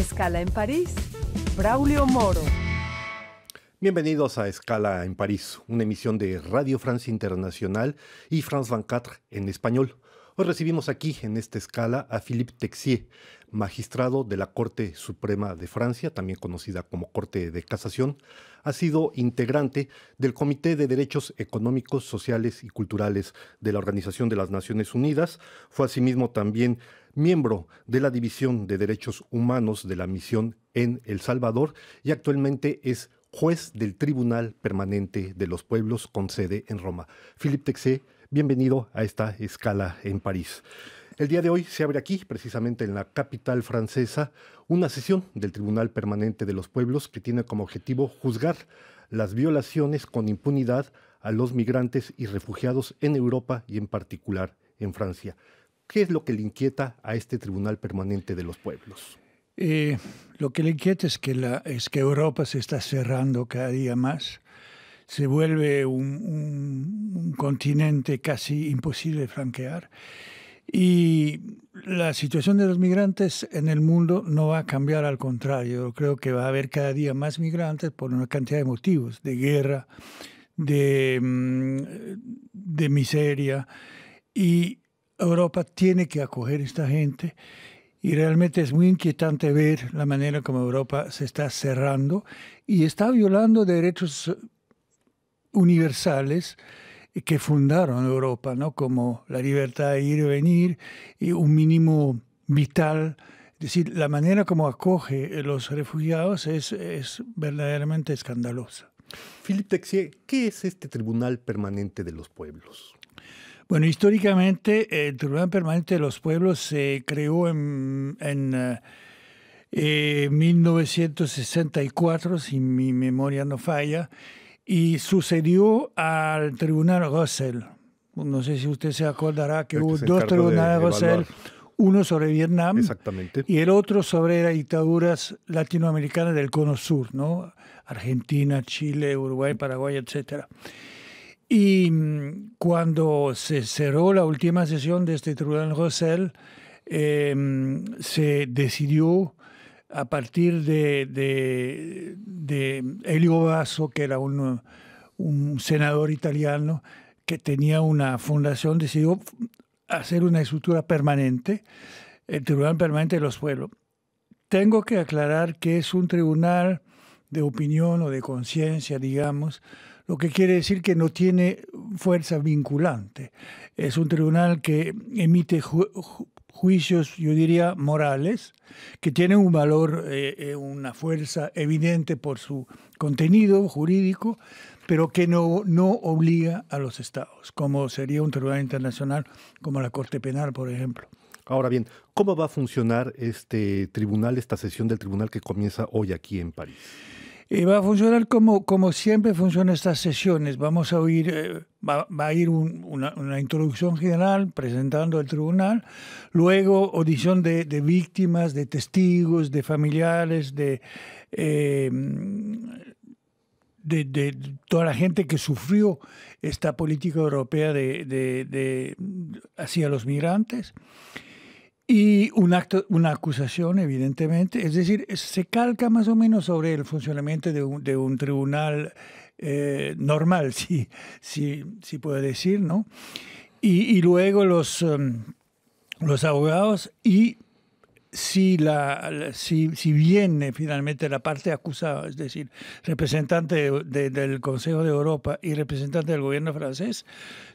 Escala en París, Braulio Moro. Bienvenidos a Escala en París, una emisión de Radio France Internacional y France 24 en español. Hoy recibimos aquí en esta escala a Philippe Texier, magistrado de la Corte Suprema de Francia, también conocida como Corte de Casación. Ha sido integrante del Comité de Derechos Económicos, Sociales y Culturales de la Organización de las Naciones Unidas. Fue asimismo también miembro de la División de Derechos Humanos de la Misión en El Salvador y actualmente es juez del Tribunal Permanente de los Pueblos con sede en Roma. Philippe Texier, bienvenido a esta escala en París. El día de hoy se abre aquí, precisamente en la capital francesa, una sesión del Tribunal Permanente de los Pueblos que tiene como objetivo juzgar las violaciones con impunidad a los migrantes y refugiados en Europa y en particular en Francia. ¿Qué es lo que le inquieta a este Tribunal Permanente de los Pueblos? Lo que le inquieta es que Europa se está cerrando cada día más. Se vuelve un continente casi imposible de franquear. Y la situación de los migrantes en el mundo no va a cambiar, al contrario. Yo creo que va a haber cada día más migrantes por una cantidad de motivos, de guerra, de miseria. Y Europa tiene que acoger a esta gente. Y realmente es muy inquietante ver la manera como Europa se está cerrando y está violando derechos universales que fundaron Europa, ¿no? Como la libertad de ir y venir y un mínimo vital. Es decir, la manera como acoge a los refugiados es verdaderamente escandalosa. Philippe Texier, ¿qué es este Tribunal Permanente de los Pueblos? Bueno, históricamente el Tribunal Permanente de los Pueblos se creó en 1964, si mi memoria no falla, y sucedió al Tribunal Russell. No sé si usted se acordará que hubo dos tribunales Russell, uno sobre Vietnam y el otro sobre las dictaduras latinoamericanas del Cono Sur, ¿no? Argentina, Chile, Uruguay, Paraguay, etcétera. Y cuando se cerró la última sesión de este Tribunal Russell, se decidió a partir de Elio Basso, que era un senador italiano que tenía una fundación, decidió hacer una estructura permanente, el Tribunal Permanente de los Pueblos. Tengo que aclarar que es un tribunal de opinión o de conciencia, digamos, lo que quiere decir que no tiene fuerza vinculante. Es un tribunal que emite juicios, yo diría, morales, que tienen un valor, una fuerza evidente por su contenido jurídico, pero que no obliga a los estados, como sería un tribunal internacional como la Corte Penal, por ejemplo. Ahora bien, ¿cómo va a funcionar este tribunal, esta sesión del tribunal que comienza hoy aquí en París? Va a funcionar como siempre funcionan estas sesiones. Vamos a oír, va a ir una introducción general presentando el tribunal, luego audición de víctimas, de testigos, de familiares, de toda la gente que sufrió esta política europea hacia los migrantes. Y una acusación, evidentemente. Es decir, se calca más o menos sobre el funcionamiento de un tribunal normal, si puede decir, ¿no? Y luego los abogados y si viene finalmente la parte acusada, es decir, representante del Consejo de Europa y representante del gobierno francés,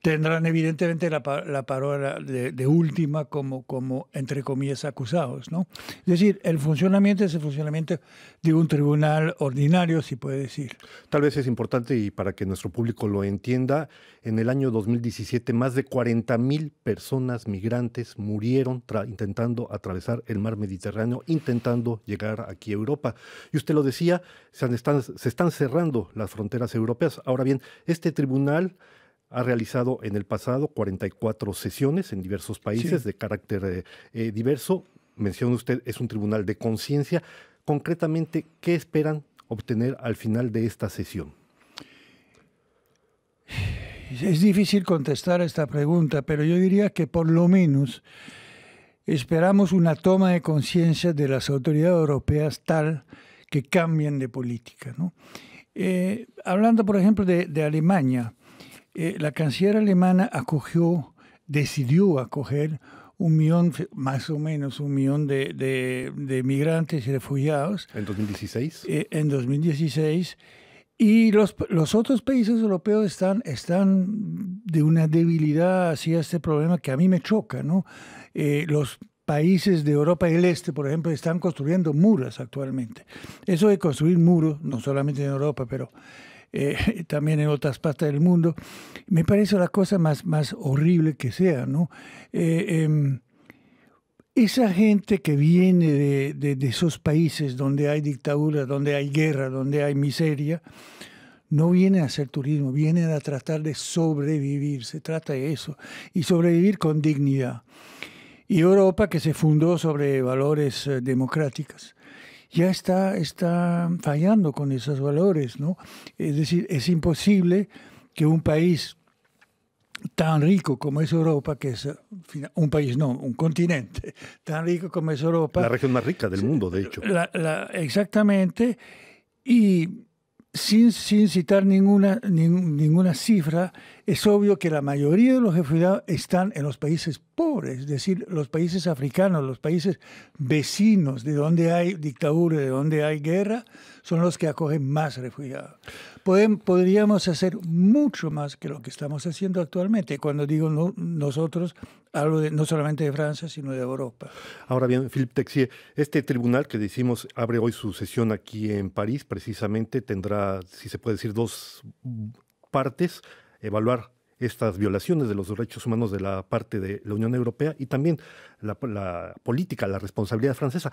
tendrán evidentemente la palabra de última como, entre comillas, acusados, ¿no? Es decir, el funcionamiento es el funcionamiento de un tribunal ordinario, si puede decir. Tal vez es importante, y para que nuestro público lo entienda, en el año 2017 más de 40,000 personas migrantes murieron intentando atravesar el mar Mediterráneo, intentando llegar aquí a Europa. Y usted lo decía, se están cerrando las fronteras europeas. Ahora bien, este tribunal ha realizado en el pasado 44 sesiones en diversos países, sí, de carácter diverso. Menciona usted, es un tribunal de conciencia. Concretamente, ¿qué esperan obtener al final de esta sesión? Es difícil contestar esta pregunta, pero yo diría que por lo menos esperamos una toma de conciencia de las autoridades europeas tal que cambien de política, ¿no? Hablando, por ejemplo, de Alemania, la canciller alemana decidió acoger más o menos un millón de migrantes y refugiados. ¿En 2016? En 2016. Y los otros países europeos están de una debilidad hacia este problema que a mí me choca, ¿no? Los países de Europa del Este, por ejemplo, están construyendo muros actualmente. Eso de construir muros, no solamente en Europa, pero también en otras partes del mundo, me parece la cosa más horrible que sea, ¿no? Esa gente que viene de esos países donde hay dictadura, donde hay guerra, donde hay miseria, no viene a hacer turismo, vienen a tratar de sobrevivir, se trata de eso, y sobrevivir con dignidad. Y Europa, que se fundó sobre valores democráticos, ya está fallando con esos valores, ¿no? Es decir, es imposible que un país tan rico como es Europa, que es un país, no, un continente, tan rico como es Europa. La región más rica del mundo, de hecho. Exactamente, y sin citar ninguna cifra, es obvio que la mayoría de los refugiados están en los países pobres, es decir, los países africanos, los países vecinos, de donde hay dictadura, de donde hay guerra, son los que acogen más refugiados. Podríamos hacer mucho más que lo que estamos haciendo actualmente. Cuando digo nosotros, hablo no solamente de Francia, sino de Europa. Ahora bien, Philippe Texier, este tribunal que decimos abre hoy su sesión aquí en París, precisamente tendrá, si se puede decir, dos partes: evaluar estas violaciones de los derechos humanos de la parte de la Unión Europea y también la política, la responsabilidad francesa.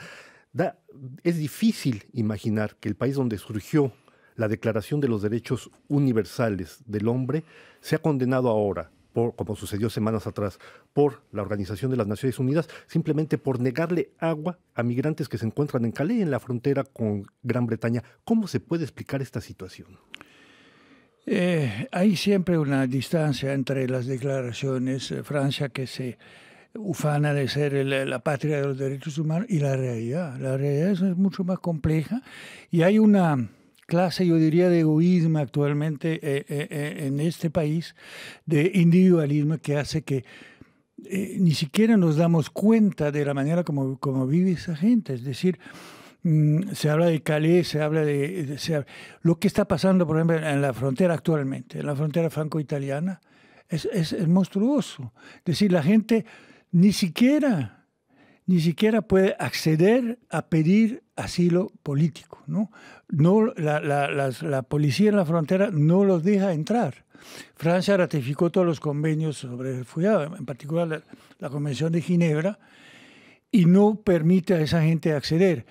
Es difícil imaginar que el país donde surgió la Declaración de los Derechos Universales del Hombre sea condenado ahora, como sucedió semanas atrás, por la Organización de las Naciones Unidas, simplemente por negarle agua a migrantes que se encuentran en Calais, en la frontera con Gran Bretaña. ¿Cómo se puede explicar esta situación? Hay siempre una distancia entre las declaraciones. Francia, que se ufana de ser la patria de los derechos humanos, y la realidad. La realidad es mucho más compleja y hay una clase, yo diría, de egoísmo actualmente en este país, de individualismo, que hace que ni siquiera nos damos cuenta de la manera como vive esa gente. Es decir, se habla de Calais, se habla lo que está pasando, por ejemplo, en la frontera actualmente, en la frontera franco-italiana, es monstruoso. Es decir, la gente ni siquiera puede acceder a pedir asilo político, ¿no? La policía en la frontera no los deja entrar. Francia ratificó todos los convenios sobre refugiados, en particular la Convención de Ginebra, y no permite a esa gente acceder.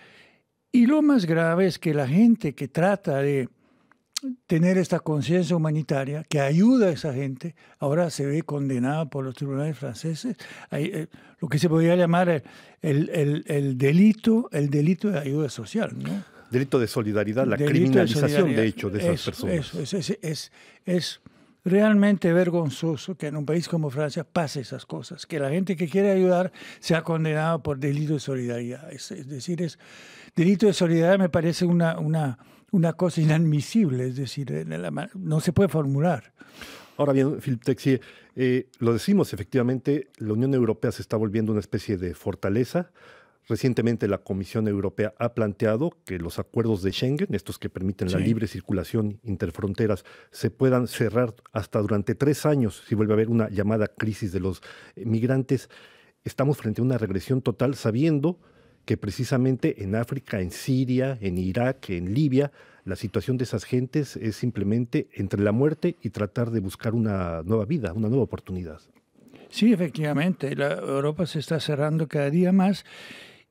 Y lo más grave es que la gente que trata de tener esta conciencia humanitaria, que ayuda a esa gente, ahora se ve condenada por los tribunales franceses. Hay, lo que se podría llamar el delito de ayuda social, ¿no? Delito de solidaridad, la criminalización, de hecho, de esas personas. Es realmente vergonzoso que en un país como Francia pase esas cosas, que la gente que quiere ayudar sea condenada por delito de solidaridad. Es decir, delito de solidaridad me parece una cosa inadmisible, es decir, no se puede formular. Ahora bien, Philippe Texier, lo decimos, efectivamente, la Unión Europea se está volviendo una especie de fortaleza. Recientemente la Comisión Europea ha planteado que los acuerdos de Schengen, estos que permiten la libre circulación interfronteras, se puedan cerrar hasta durante 3 años si vuelve a haber una llamada crisis de los migrantes. Estamos frente a una regresión total, sabiendo que precisamente en África, en Siria, en Irak, en Libia, la situación de esas gentes es simplemente entre la muerte y tratar de buscar una nueva vida, una nueva oportunidad. Sí, efectivamente, Europa se está cerrando cada día más.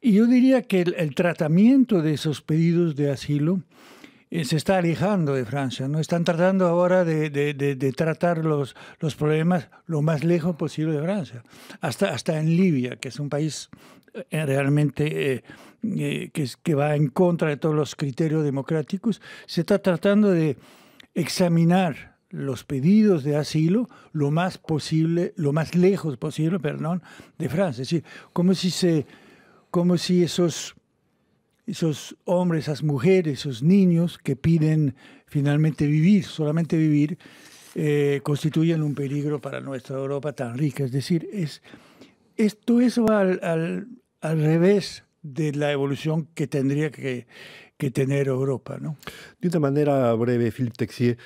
Y yo diría que el tratamiento de esos pedidos de asilo se está alejando de Francia, ¿no? Están tratando ahora de tratar los problemas lo más lejos posible de Francia. Hasta en Libia, que es un país realmente que va en contra de todos los criterios democráticos, se está tratando de examinar los pedidos de asilo lo más lejos posible, de Francia. Es decir, como si esos hombres, esas mujeres, esos niños que piden finalmente vivir, solamente vivir, constituyen un peligro para nuestra Europa tan rica. Es decir, todo eso va al revés de la evolución que tendría que tener Europa, ¿no? De una manera breve, Philippe Texier,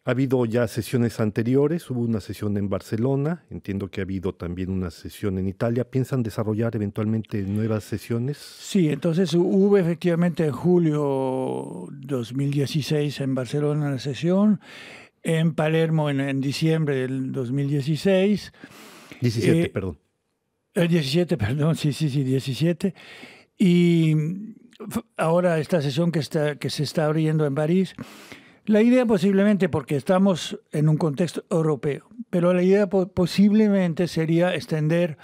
ha habido ya sesiones anteriores, hubo una sesión en Barcelona, entiendo que ha habido también una sesión en Italia. ¿Piensan desarrollar eventualmente nuevas sesiones? Sí, entonces hubo efectivamente en julio 2016 en Barcelona una sesión, en Palermo en diciembre del 2016. 17, perdón. El 17, perdón, sí, 17. Y ahora esta sesión que se está abriendo en París. La idea posiblemente, porque estamos en un contexto europeo, pero la idea posiblemente sería extender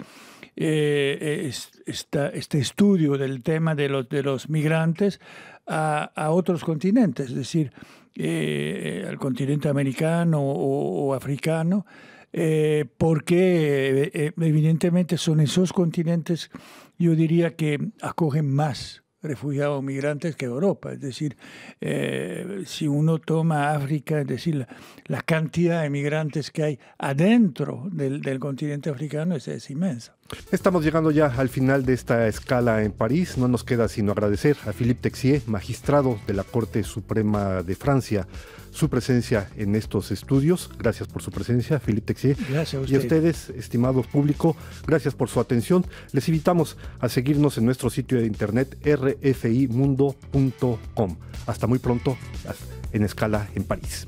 este estudio del tema de los migrantes a otros continentes, es decir, al continente americano o africano, porque evidentemente son esos continentes, yo diría, que acogen más refugiados migrantes que Europa. Es decir, si uno toma África, es decir, la cantidad de migrantes que hay adentro del continente africano es inmensa. Estamos llegando ya al final de esta escala en París. No nos queda sino agradecer a Philippe Texier, magistrado de la Corte Suprema de Francia, su presencia en estos estudios. Gracias por su presencia, Philippe Texier. Gracias a usted. Y a ustedes, estimado público, gracias por su atención. Les invitamos a seguirnos en nuestro sitio de internet rfimundo.com. Hasta muy pronto en Escala en París.